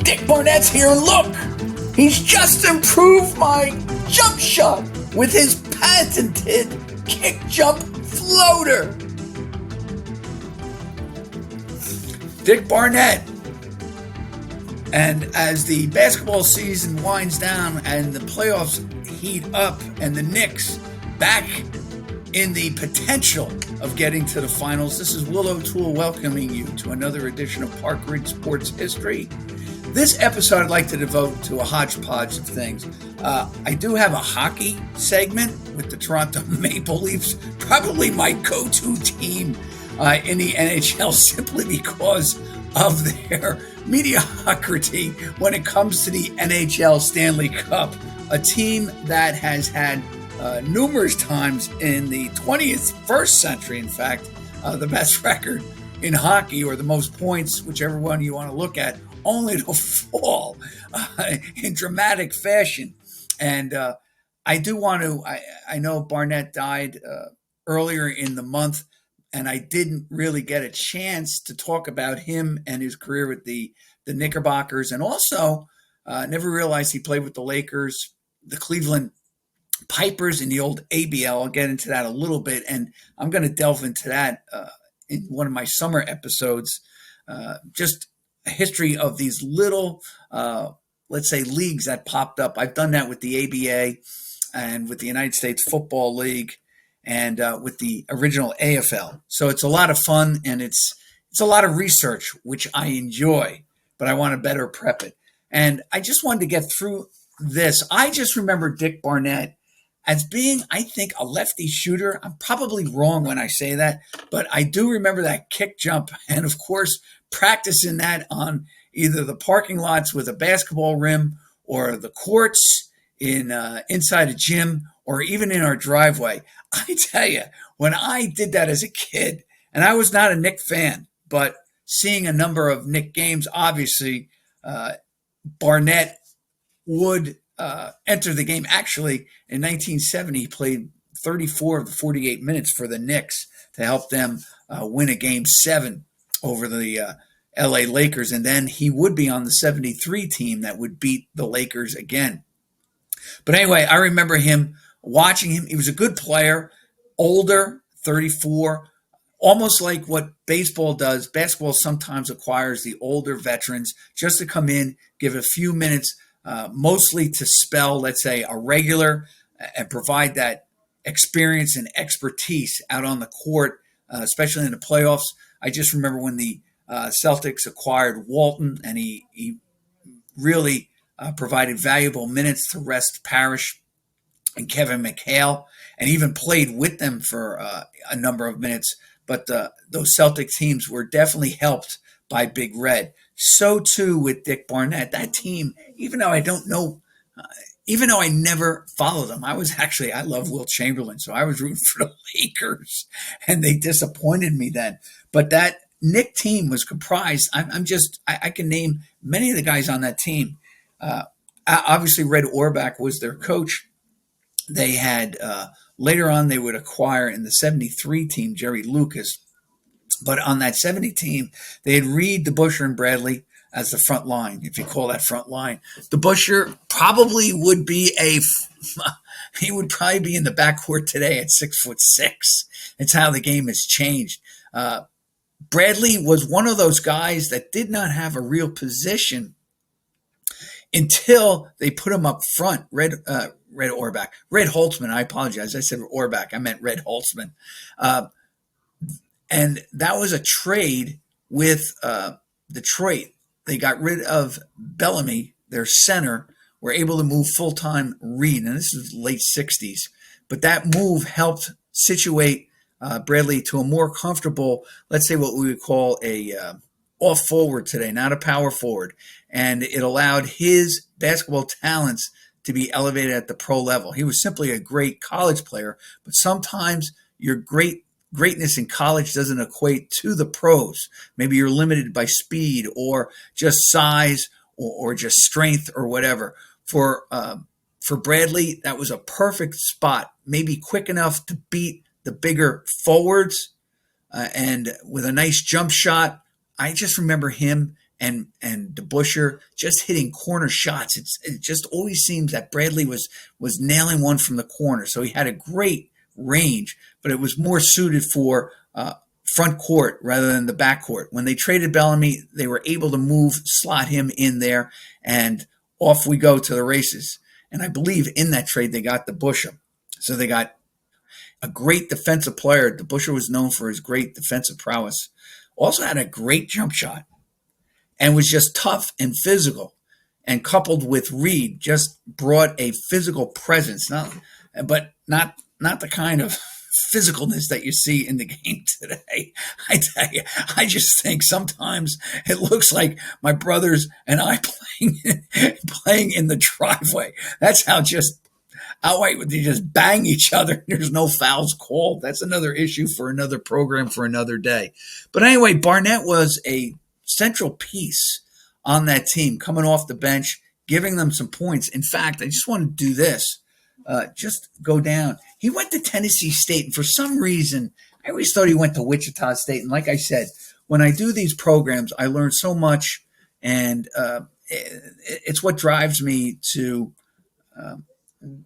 Dick Barnett's here, and look! He's just improved my jump shot with his patented kick jump floater. Dick Barnett. And as the basketball season winds down and the playoffs heat up and the Knicks back in the potential of getting to the finals, this is Will O'Toole welcoming you to another edition of Park Ridge Sports History. This episode I'd like to devote to a hodgepodge of things. I do have a hockey segment with the Toronto Maple Leafs, probably my go-to team in the NHL simply because of their mediocrity when it comes to the NHL Stanley Cup, a team that has had numerous times in the 21st century, in fact, the best record in hockey, or the most points, whichever one you want to look at, only to fall in dramatic fashion. And I do want to, I know Barnett died earlier in the month, and I didn't really get a chance to talk about him and his career with the Knickerbockers, and also never realized he played with the Lakers, the Cleveland Pipers, in the old ABL. I'll get into that a little bit, and I'm going to delve into that in one of my summer episodes, just a history of these little, let's say, leagues that popped up. I've done that with the ABA and with the United States Football League and with the original AFL. So it's a lot of fun, and it's a lot of research, which I enjoy, but I want to better prep it. And I just wanted to get through this. I just remember Dick Barnett as being, I think, a lefty shooter. I'm probably wrong when I say that, but I do remember that kick jump, and of course, practicing that on either the parking lots with a basketball rim or the courts in inside a gym or even in our driveway. I tell you, when I did that as a kid, and I was not a Knick fan, but seeing a number of Knick games, obviously, Barnett would enter the game. Actually, in 1970, he played 34 of the 48 minutes for the Knicks to help them win a Game 7 over the LA Lakers. And then he would be on the 73 team that would beat the Lakers again. But anyway, I remember watching him. He was a good player, older, 34, almost like what baseball does. Basketball sometimes acquires the older veterans just to come in, give a few minutes, mostly to spell, let's say, a regular and provide that experience and expertise out on the court, especially in the playoffs. I just remember when the Celtics acquired Walton, and he really provided valuable minutes to rest Parrish and Kevin McHale, and even played with them for a number of minutes. But those Celtic teams were definitely helped by Big Red. So too with Dick Barnett. That team, even though I never followed them, I love Wilt Chamberlain, so I was rooting for the Lakers, and they disappointed me then. But that Knick team was comprised, I can name many of the guys on that team. Obviously, Red Auerbach was their coach. They had, later on, they would acquire in the 73 team, Jerry Lucas. But on that 70 team, they had Reed, DeBusschere, and Bradley as the front line, if you call that front line. DeBusschere probably would be he would probably be in the backcourt today at 6'6". It's how the game has changed. Bradley was one of those guys that did not have a real position until they put him up front. Red Holtzman, I apologize. I said Auerbach. I meant Red Holtzman. And that was a trade with Detroit. They got rid of Bellamy, their center, were able to move full-time Reed, and this is late 60s. But that move helped situate Bradley to a more comfortable, let's say what we would call a off forward today, not a power forward. And it allowed his basketball talents to be elevated at the pro level. He was simply a great college player, but sometimes your greatness in college doesn't equate to the pros. Maybe you're limited by speed or just size or just strength or whatever. For Bradley, that was a perfect spot, maybe quick enough to beat the bigger forwards, and with a nice jump shot. I just remember him and DeBusschere just hitting corner shots. It just always seems that Bradley was nailing one from the corner. So he had a great range, but it was more suited for front court rather than the back court. When they traded Bellamy, they were able to slot him in there, and off we go to the races. And I believe in that trade they got DeBusschere. So they got a great defensive player. DeBusschere was known for his great defensive prowess. Also had a great jump shot and was just tough and physical. And coupled with Reed, just brought a physical presence, but not the kind of physicalness that you see in the game today. I tell you, I just think sometimes it looks like my brothers and I playing in the driveway. That's how they just bang each other. There's no fouls called. That's another issue for another program for another day. But anyway, Barnett was a central piece on that team, coming off the bench, giving them some points. In fact, I just want to do this. Just go down. He went to Tennessee State, and for some reason, I always thought he went to Wichita State. And like I said, when I do these programs, I learn so much, and it's what drives me to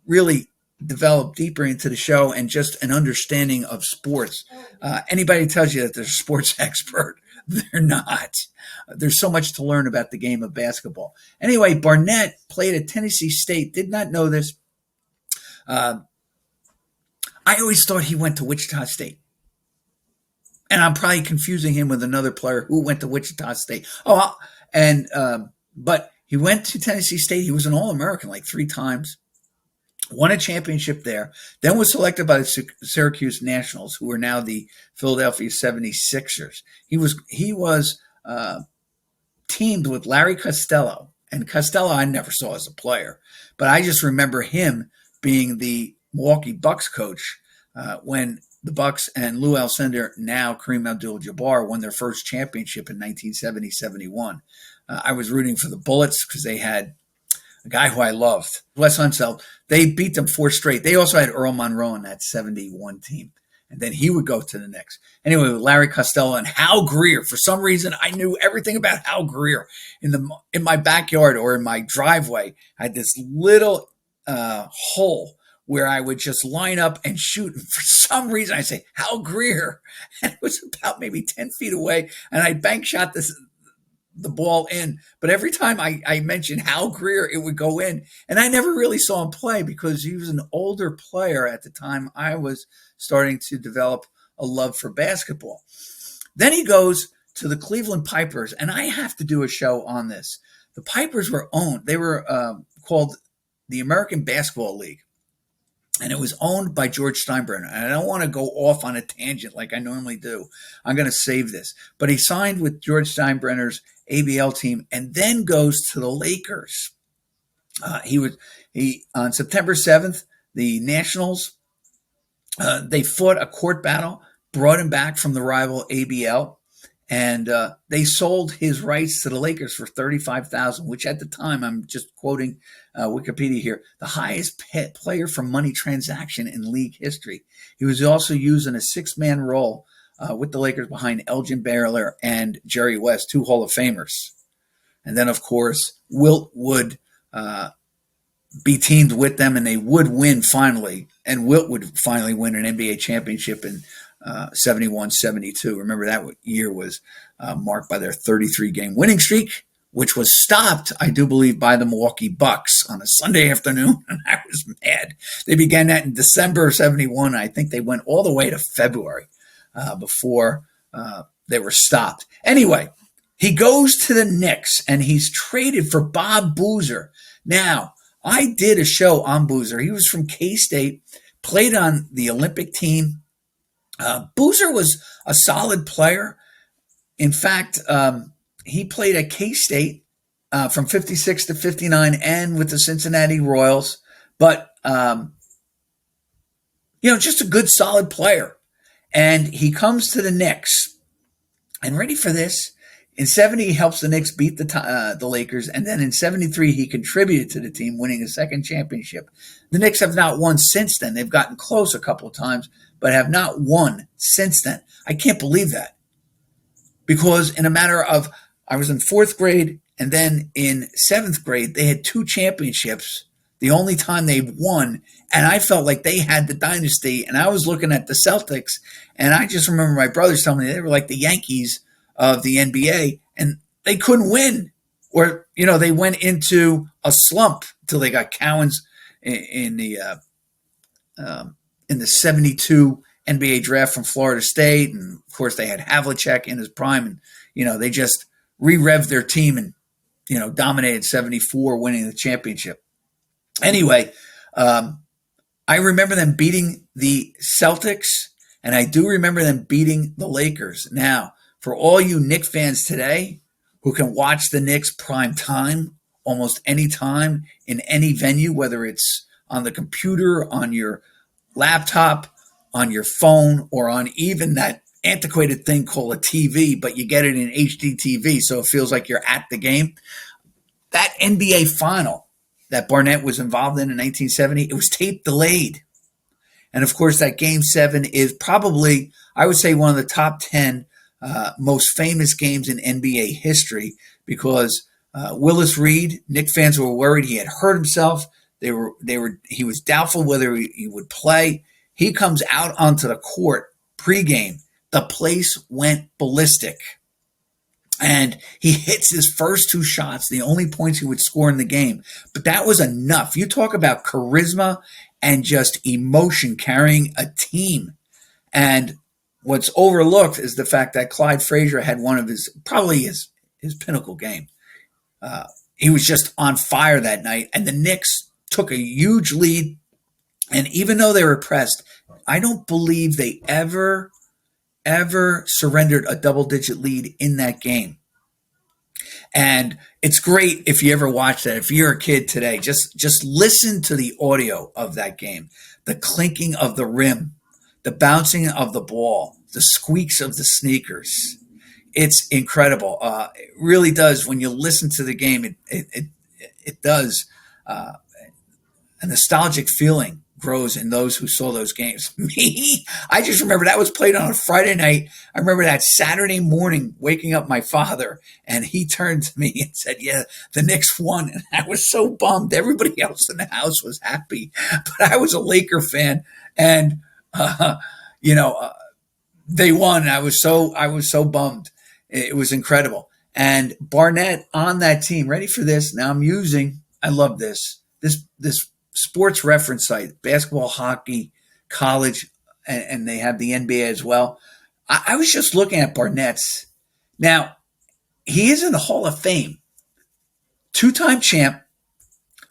really develop deeper into the show and just an understanding of sports. Anybody tells you that they're a sports expert, they're not. There's so much to learn about the game of basketball. Anyway, Barnett played at Tennessee State. Did not know this. I always thought he went to Wichita State. And I'm probably confusing him with another player who went to Wichita State. But he went to Tennessee State. He was an All-American like 3 times. Won a championship there. Then was selected by the Syracuse Nationals, who are now the Philadelphia 76ers. He was teamed with Larry Costello. And Costello I never saw as a player. But I just remember him being the Milwaukee Bucks coach when the Bucks and Lou Alcindor, now Kareem Abdul-Jabbar, won their first championship in 1970-71. I was rooting for the Bullets because they had a guy who I loved, Wes Unseld. They beat them 4 straight. They also had Earl Monroe in that 71 team. And then he would go to the Knicks. Anyway, with Larry Costello and Hal Greer. For some reason, I knew everything about Hal Greer. In my backyard or in my driveway, I had this little hole where I would just line up and shoot. And for some reason, I say, Hal Greer. And it was about maybe 10 feet away. And I bank shot the ball in. But every time I mentioned Hal Greer, it would go in. And I never really saw him play because he was an older player at the time. I was starting to develop a love for basketball. Then he goes to the Cleveland Pipers. And I have to do a show on this. The Pipers were owned. They were called the American Basketball League. And it was owned by George Steinbrenner. And I don't want to go off on a tangent like I normally do. I'm going to save this. But he signed with George Steinbrenner's ABL team and then goes to the Lakers. On September 7th, the Nationals, they fought a court battle, brought him back from the rival ABL. And they sold his rights to the Lakers for $35,000, which at the time, I'm just quoting Wikipedia here, the highest player for money transaction in league history. He was also used in a 6-man role with the Lakers behind Elgin Baylor and Jerry West, 2 Hall of Famers. And then, of course, Wilt would be teamed with them, and they would win finally. And Wilt would finally win an NBA championship in 71-72. Remember that year was marked by their 33-game winning streak, which was stopped, I do believe, by the Milwaukee Bucks on a Sunday afternoon, and I was mad. They began that in December of 71. I think they went all the way to February before they were stopped. Anyway, he goes to the Knicks, and he's traded for Bob Boozer. Now, I did a show on Boozer. He was from K-State, played on the Olympic team. Boozer was a solid player. In fact, he played at K-State from 56 to 59 and with the Cincinnati Royals. But, just a good, solid player. And he comes to the Knicks. And ready for this, in 70, he helps the Knicks beat the Lakers. And then in 73, he contributed to the team, winning a second championship. The Knicks have not won since then. They've gotten close a couple of times, but have not won since then. I can't believe that. Because in a matter of I was in fourth grade, and then in seventh grade, they had two championships, the only time they won. And I felt like they had the dynasty. And I was looking at the Celtics, and I just remember my brothers telling me they were like the Yankees of the NBA, and they couldn't win. Or, they went into a slump until they got Cowens in the 72 NBA draft from Florida State. And of course, they had Havlicek in his prime, and, they just re-revved their team and, dominated 74, winning the championship. Anyway, I remember them beating the Celtics, and I do remember them beating the Lakers. Now, for all you Knicks fans today who can watch the Knicks prime time almost any time in any venue, whether it's on the computer, on your laptop, on your phone, or on even that antiquated thing called a TV, but you get it in HD TV, so it feels like you're at the game. That NBA final that Barnett was involved in 1970, it was tape delayed. And of course, that Game 7 is probably, I would say, one of the top 10 most famous games in NBA history, because Willis Reed, Knicks fans were worried he had hurt himself. He was doubtful whether he would play. He comes out onto the court pregame. The place went ballistic. And he hits his first two shots, the only points he would score in the game. But that was enough. You talk about charisma and just emotion carrying a team. And what's overlooked is the fact that Clyde Frazier had one of probably his pinnacle game. He was just on fire that night. And the Knicks took a huge lead. And even though they were pressed, I don't believe they ever surrendered a double-digit lead in that game. And it's great if you ever watch that. If you're a kid today, just listen to the audio of that game. The clinking of the rim, the bouncing of the ball, the squeaks of the sneakers. It's incredible. It really does. When you listen to the game, it does. A nostalgic feeling grows in those who saw those games. Me, I just remember that was played on a Friday night. I remember that Saturday morning waking up my father, and he turned to me and said, "Yeah, the Knicks won." And I was so bummed. Everybody else in the house was happy, but I was a Laker fan, and they won. I was so bummed. It was incredible. And Barnett on that team. Ready for this? Now I love this sports reference site, basketball, hockey, college, and they have the NBA as well. I was just looking at Barnett's. Now, he is in the Hall of Fame. Two-time champ.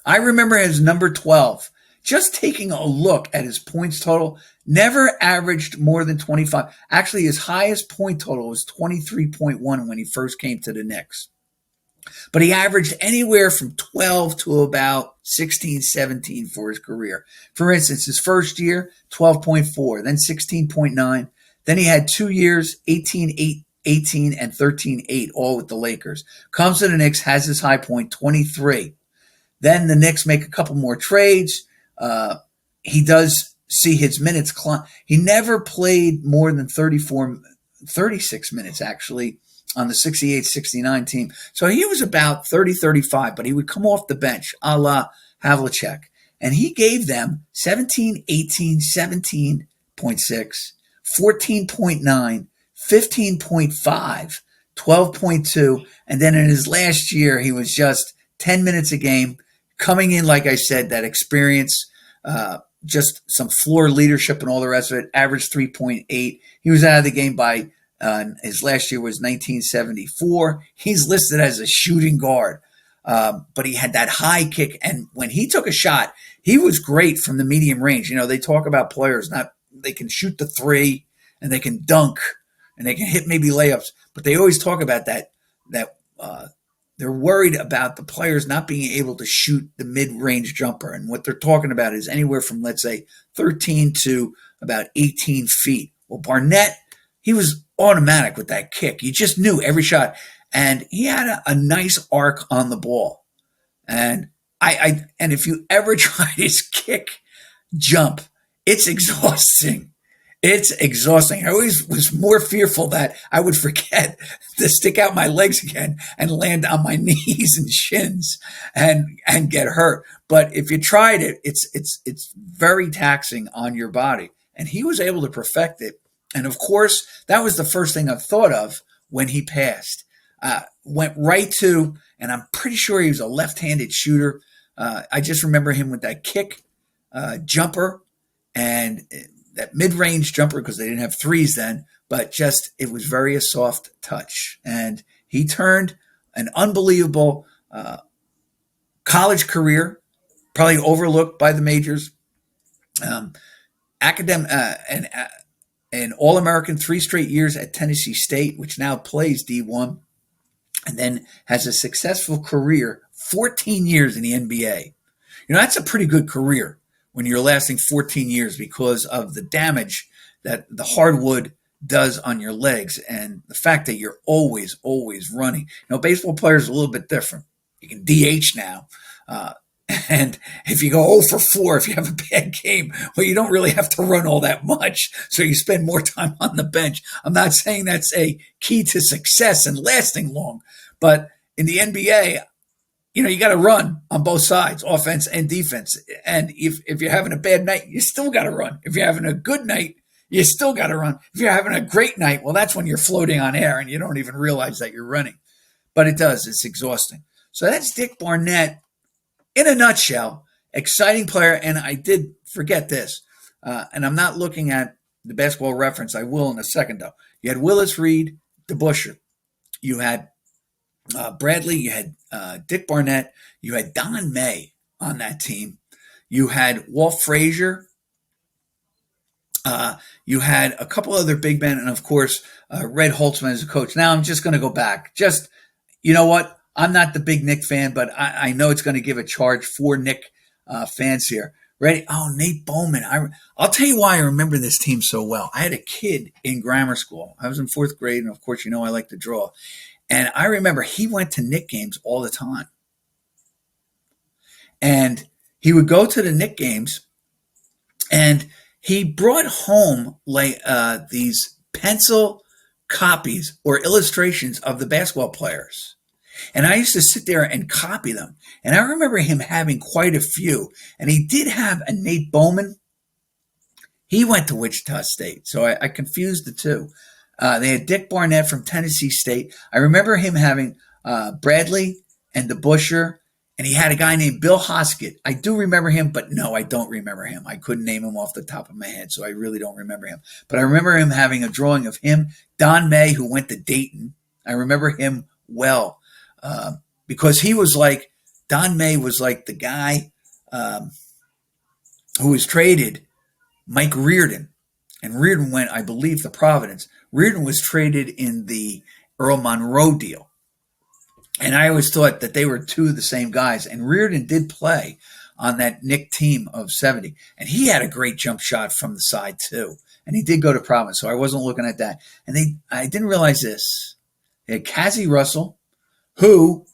I remember his number 12. Just taking a look at his points total, never averaged more than 25. Actually, his highest point total was 23.1 when he first came to the Knicks. But he averaged anywhere from 12 to about 16, 17 for his career. For instance, his first year, 12.4, then 16.9. Then he had 2 years, 18, 18, and 13.8, all with the Lakers. Comes to the Knicks, has his high point, 23. Then the Knicks make a couple more trades. He does see his minutes climb. He never played more than 36 minutes, actually, on the 68-69 team. So he was about 30, 35, but he would come off the bench, a la Havlicek. And he gave them 17, 18, 17.6, 14.9, 15.5, 12.2. And then in his last year, he was just 10 minutes a game, coming in, like I said, that experience, just some floor leadership and all the rest of it, averaged 3.8. He was out of the game by his last year was 1974. He's listed as a shooting guard, but he had that high kick. And when he took a shot, he was great from the medium range. They talk about players, they can shoot the three and they can dunk and they can hit maybe layups, but they always talk about that they're worried about the players not being able to shoot the mid-range jumper. And what they're talking about is anywhere from, let's say, 13 to about 18 feet. Well, Barnett, he was automatic with that kick. You just knew every shot. And he had a nice arc on the ball. And if you ever tried his kick jump, it's exhausting. It's exhausting. I always was more fearful that I would forget to stick out my legs again and land on my knees and shins and get hurt. But if you tried it, it's very taxing on your body. And he was able to perfect it. And of course, that was the first thing I thought of when he passed. Went right to, and I'm pretty sure he was a left-handed shooter. I just remember him with that kick jumper and that mid-range jumper, because they didn't have threes then, but just it was very a soft touch. And he turned an unbelievable college career, probably overlooked by the majors, academic and an All-American 3 straight years at Tennessee State, which now plays D1, and then has a successful career, 14 years in the NBA. That's a pretty good career when you're lasting 14 years because of the damage that the hardwood does on your legs and the fact that you're always running. Baseball players are a little bit different. You can DH now. And if you go 0 for 4, if you have a bad game, well, you don't really have to run all that much. So you spend more time on the bench. I'm not saying that's a key to success and lasting long, but in the NBA, you got to run on both sides, offense and defense. And if you're having a bad night, you still got to run. If you're having a good night, you still got to run. If you're having a great night, well, that's when you're floating on air and you don't even realize that you're running. But it does. It's exhausting. So that's Dick Barnett in a nutshell. Exciting player. And I did forget this. And I'm not looking at the basketball reference. I will in a second, though. You had Willis Reed, DeBusschere. You had Bradley, you had Dick Barnett, you had Don May on that team, you had Walt Frazier, you had a couple other big men, and of course, Red Holtzman as a coach. Now I'm just going to go back. You know what? I'm not the big Knick fan, but I know it's going to give a charge for Knick fans here. Ready? Oh, Nate Bowman. I'll tell you why I remember this team so well. I had a kid in grammar school. I was in 4th grade, and of course, I like to draw. And I remember he went to Knick games all the time. And he would go to the Knick games, and he brought home these pencil copies or illustrations of the basketball players. And I used to sit there and copy them. And I remember him having quite a few. And he did have a Nate Bowman. He went to Wichita State, so I confused the two. They had Dick Barnett from Tennessee State. I remember him having Bradley and DeBusschere, and he had a guy named Bill Hoskett. I do remember him, but no, I don't remember him. I couldn't name him off the top of my head, so I really don't remember him. But I remember him having a drawing of him, Don May, who went to Dayton. I remember him well because Don May was like the guy who was traded, Mike Reardon. And Reardon went, I believe, to Providence. Reardon was traded in the Earl Monroe deal. And I always thought that they were two of the same guys. And Reardon did play on that Knick team of 70. And he had a great jump shot from the side, too. And he did go to Providence, so I wasn't looking at that. And I didn't realize this. They had Cassie Russell, who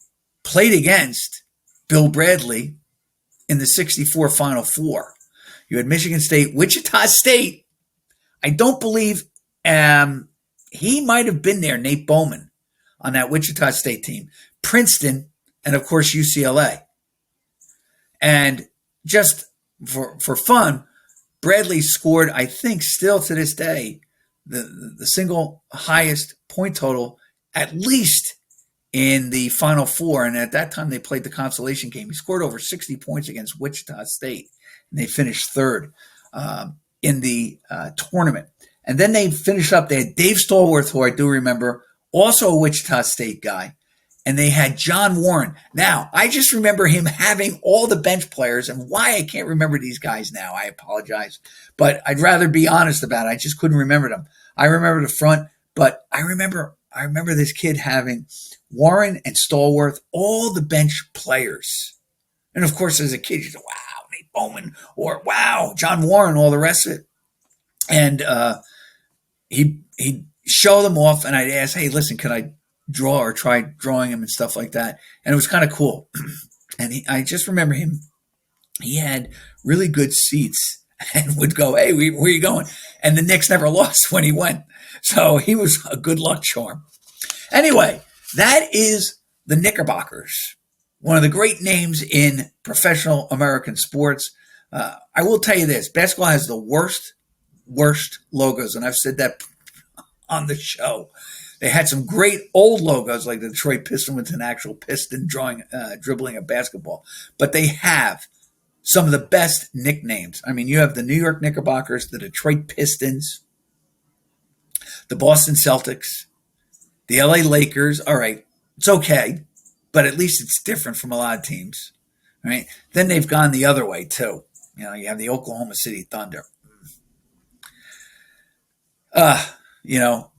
played against Bill Bradley in the 64 Final Four. You had Michigan State, Wichita State. I don't believe he might have been there, Nate Bowman, on that Wichita State team, Princeton, and of course UCLA. And just for fun, Bradley scored, I think still to this day, the single highest point total, at least in the Final Four. And at that time, they played the consolation game. He scored over 60 points against Wichita State, and they finished 3rd. In the tournament. And then they finished up. They had Dave Stallworth, who I do remember, also a Wichita State guy. And they had John Warren. Now, I just remember him having all the bench players, and why I can't remember these guys now, I apologize. But I'd rather be honest about it. I just couldn't remember them. I remember the front, but I remember this kid having Warren and Stallworth, all the bench players. And of course, as a kid, you say, wow, Nate Bowman, or wow, John Warren, all the rest of it. And he'd show them off, and I'd ask, hey, listen, can I draw or try drawing him and stuff like that? And it was kind of cool. And I just remember him, he had really good seats and would go, "Hey, where are you going?" And the Knicks never lost when he went. So he was a good luck charm. Anyway, that is the Knickerbockers, one of the great names in professional American sports. I will tell you this, basketball has the worst logos, and I've said that on the show. They had some great old logos like the Detroit Piston with an actual piston dribbling a basketball. But they have some of the best nicknames. I mean, you have the New York Knickerbockers, the Detroit Pistons, the Boston Celtics, the LA Lakers. All right, it's okay, but at least it's different from a lot of teams, right? Then they've gone the other way too. You have the Oklahoma City Thunder.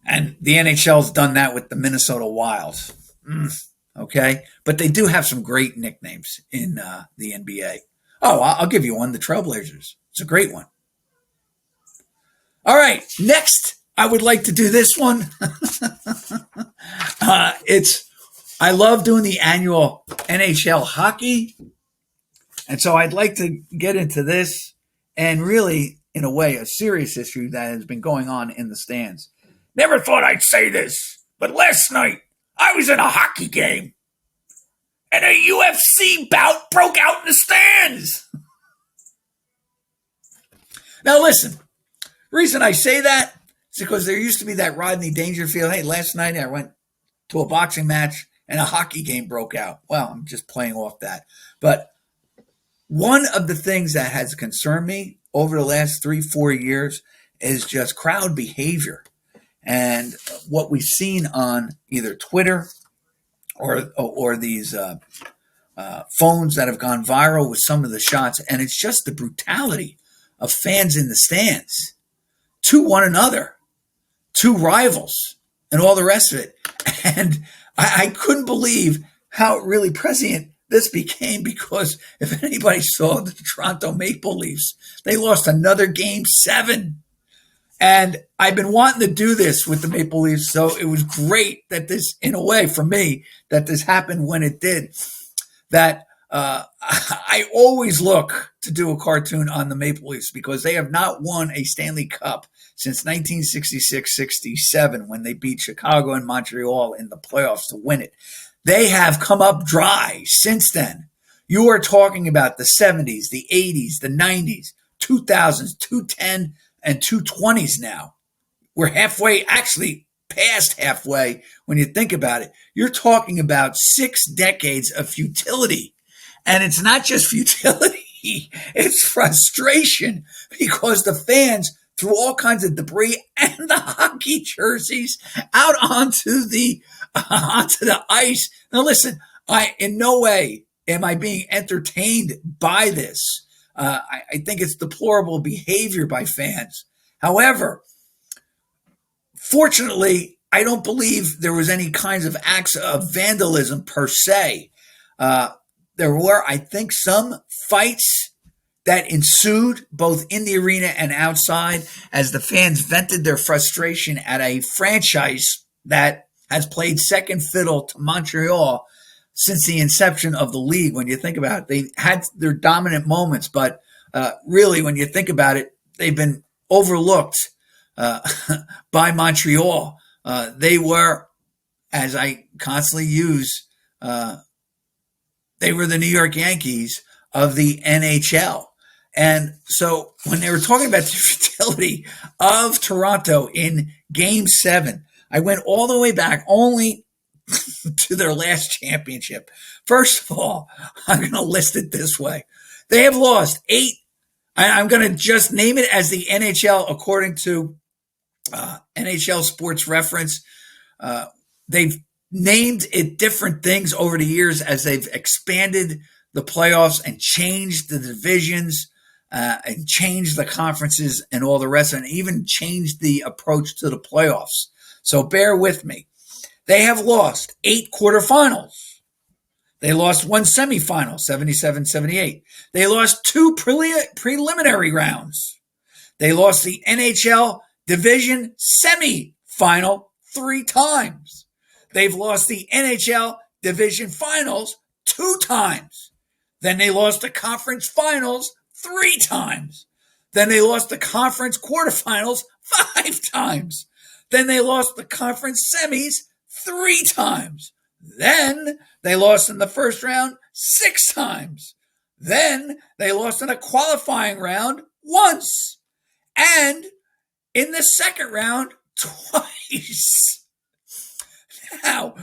And the NHL's done that with the Minnesota Wild. Okay, but they do have some great nicknames in the NBA. Oh, I'll give you one, the Trailblazers. It's a great one. All right, next, I would like to do this one. I love doing the annual NHL hockey. And so I'd like to get into this and really, in a way, a serious issue that has been going on in the stands. Never thought I'd say this, but last night I was in a hockey game and a UFC bout broke out in the stands. Now listen, the reason I say that is because there used to be that Rodney Dangerfield, hey, last night I went to a boxing match and a hockey game broke out. Well, I'm just playing off that. But one of the things that has concerned me over the last 3-4 years is just crowd behavior. And what we've seen on either Twitter or these phones that have gone viral with some of the shots, and it's just the brutality of fans in the stands to one another, to rivals, and all the rest of it. And I couldn't believe how really prescient this became, because if anybody saw the Toronto Maple Leafs, they lost another Game 7. And I've been wanting to do this with the Maple Leafs, so it was great that this, in a way, for me, that this happened when it did. That I always look to do a cartoon on the Maple Leafs because they have not won a Stanley Cup since 1966-67 when they beat Chicago and Montreal in the playoffs to win it. They have come up dry since then. You are talking about the 70s, the 80s, the 90s, 2000s, 210, and 220s now. We're halfway, actually past halfway when you think about it. You're talking about 6 decades of futility. And it's not just futility, it's frustration, because the fans threw all kinds of debris and the hockey jerseys out onto the ice. Now listen, in no way am I being entertained by this. I think it's deplorable behavior by fans. However, fortunately, I don't believe there was any kinds of acts of vandalism per se. There were, I think, some fights that ensued both in the arena and outside as the fans vented their frustration at a franchise that has played second fiddle to Montreal since the inception of the league. When you think about it, they had their dominant moments, but really, when you think about it, they've been overlooked by Montreal. They were, as I constantly use, they were the New York Yankees of the NHL. And so when they were talking about the futility of Toronto in Game 7, I went all the way back only to their last championship. First of all, I'm going to list it this way. They have lost 8. I'm going to just name it as the NHL according to NHL Sports Reference. They've named it different things over the years as they've expanded the playoffs and changed the divisions and changed the conferences and all the rest, and even changed the approach to the playoffs. So bear with me. They have lost 8 quarterfinals. They lost 1 semifinal, 77-78. They lost 2 preliminary rounds. They lost the NHL division semifinal 3 times. They've lost the NHL division finals 2 times. Then they lost the conference finals 3 times. Then they lost the conference quarterfinals 5 times. Then they lost the conference semis 3 times. Then they lost in the first round 6 times. Then they lost in a qualifying round once. And in the second round twice. Now,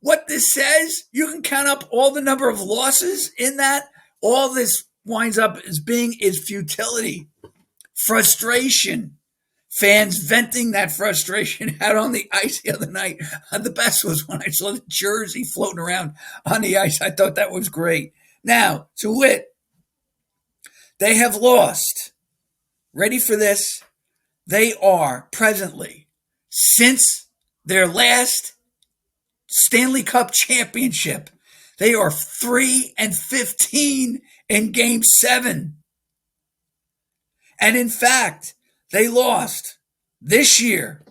what this says, you can count up all the number of losses in that. All this winds up as being is futility, frustration, fans venting that frustration out on the ice the other night. The best was when I saw the jersey floating around on the ice. I thought that was great. Now, to wit, they have lost. Ready for this? They are presently, since their last Stanley Cup championship, they are 3-15 in Game 7. And in fact, they lost this year.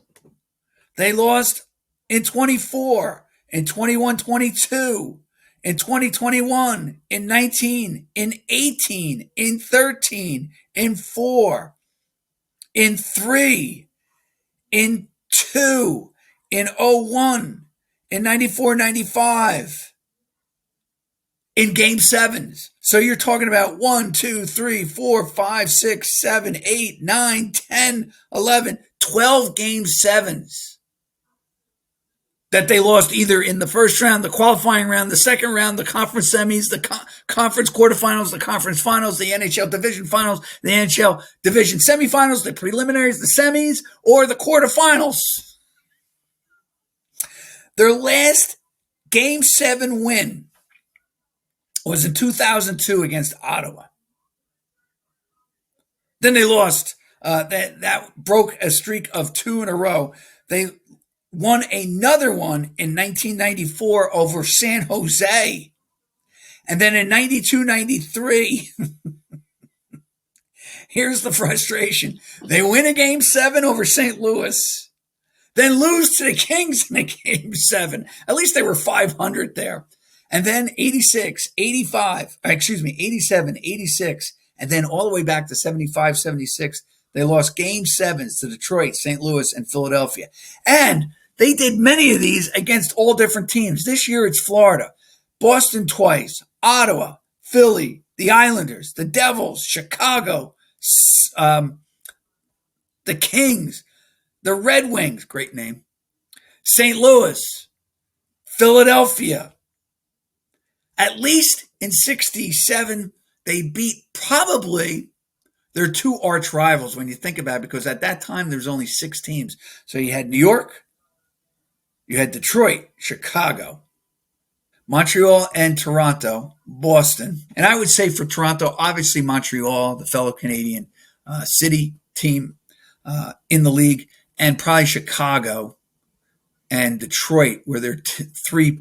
They lost in 24, in 21-22, in 2021, in 19, in 18, in 13, in 4, in 3, in 2, in 01, in 94-95, in Game 7s. So you're talking about 1, 2, 3, 4, 5, 6, 7, 8, 9, 10, 11, 12 Game 7s that they lost either in the first round, the qualifying round, the second round, the conference semis, the conference quarterfinals, the conference finals, the NHL division finals, the NHL division semifinals, the preliminaries, the semis, or the quarterfinals. Their last Game 7 win was in 2002 against Ottawa. Then they lost. That broke a streak of 2 in a row. They won another one in 1994 over San Jose. And then in 92-93, here's the frustration. They win a Game 7 over St. Louis, then lose to the Kings in a Game 7. At least they were 500 there. And then 87, 86, and then all the way back to 75, 76, they lost Game 7s to Detroit, St. Louis, and Philadelphia. And they did many of these against all different teams. This year it's Florida, Boston twice, Ottawa, Philly, the Islanders, the Devils, Chicago, the Kings, the Red Wings, great name, St. Louis, Philadelphia. At least in 67, they beat probably their 2 arch rivals when you think about it, because at that time there was only 6 teams. So you had New York, you had Detroit, Chicago, Montreal and Toronto, Boston. And I would say for Toronto, obviously Montreal, the fellow Canadian city team in the league, and probably Chicago and Detroit were their 3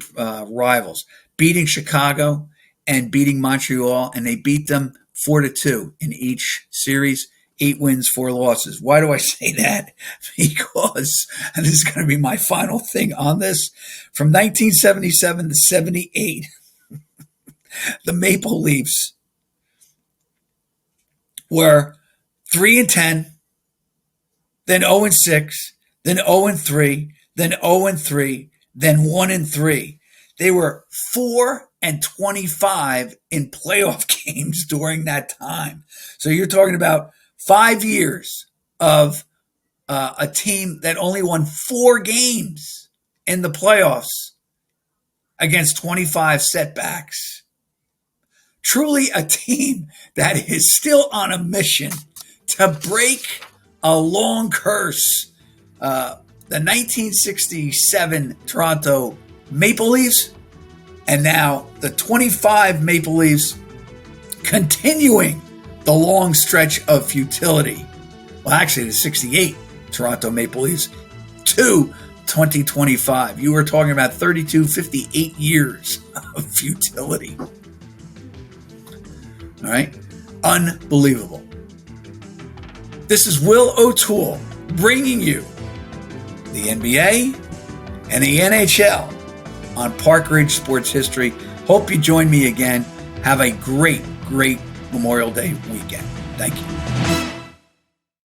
rivals, beating Chicago and beating Montreal, and they beat them 4-2 in each series. 8 wins, 4 losses. Why do I say that? Because, and this is going to be my final thing on this, from 1977 to 78, the Maple Leafs were 3-10, then 0-6, then 0-3, then 0-3, then 1-3. They were 4-25 in playoff games during that time. So you're talking about 5 years of a team that only won 4 games in the playoffs against 25 setbacks. Truly a team that is still on a mission to break a long curse. The 1967 Toronto Maple Leafs, and now the 25 Maple Leafs continuing the long stretch of futility. Well, actually, the 68 Toronto Maple Leafs to 2025. You were talking about 58 years of futility. All right? Unbelievable. This is Will O'Toole bringing you the NBA and the NHL on Park Ridge Sports History. Hope you join me again. Have a great Memorial Day weekend. Thank you.